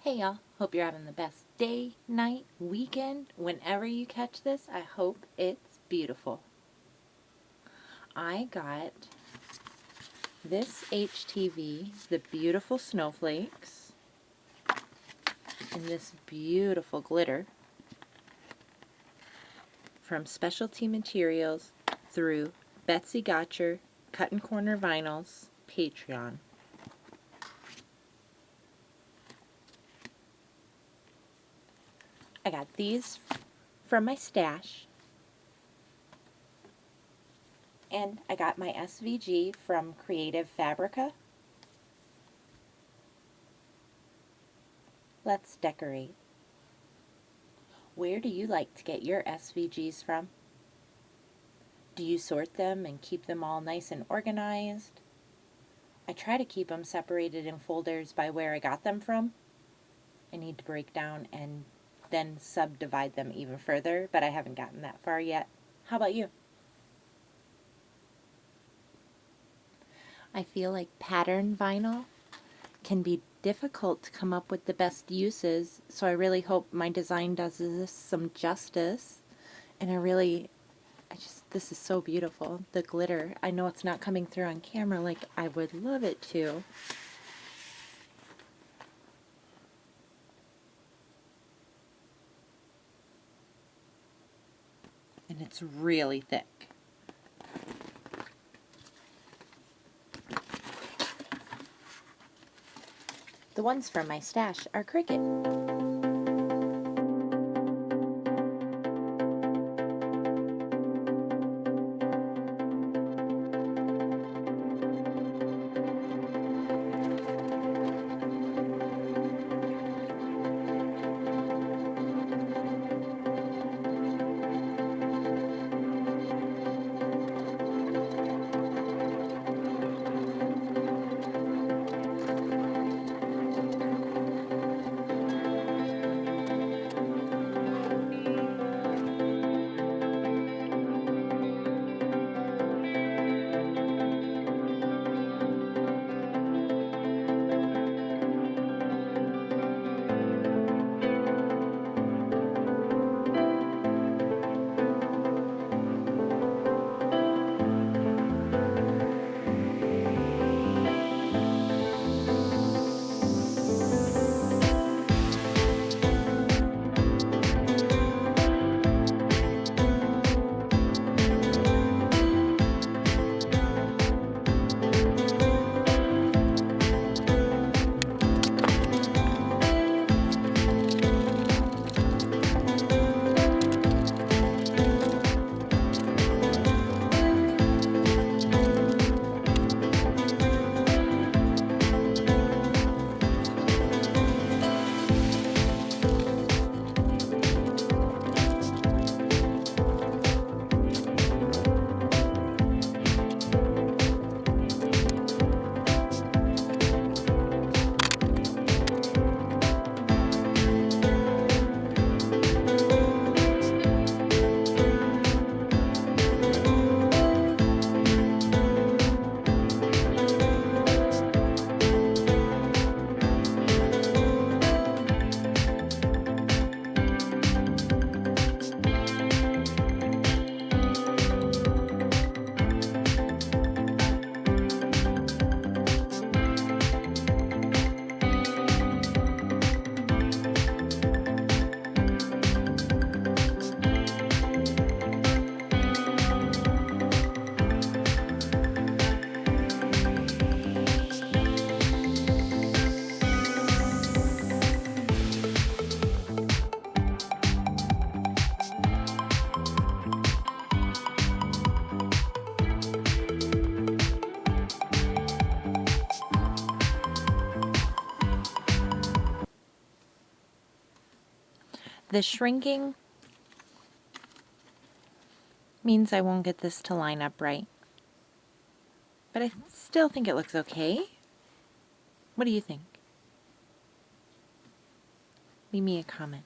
Hey y'all, hope you're having the best day, night, weekend. Whenever you catch this, I hope it's beautiful. I got this HTV, the beautiful snowflakes, and this beautiful glitter from Specialty Materials through Betsy Gotcher, Cut and Corner Vinyls, Patreon. I got these from my stash, and I got my SVG from Creative Fabrica. Let's decorate. Where do you like to get your SVGs from? Do you sort them and keep them all nice and organized? I try to keep them separated in folders by where I got them from. I need to break down and then subdivide them even further, but I haven't gotten that far yet. How about you? I feel like pattern vinyl can be difficult to come up with the best uses, so I really hope my design does this some justice. And this is so beautiful. The glitter, I know it's not coming through on camera like I would love it to. And it's really thick. The ones from my stash are Cricut. The shrinking means I won't get this to line up right. But I still think it looks okay. What do you think? Leave me a comment.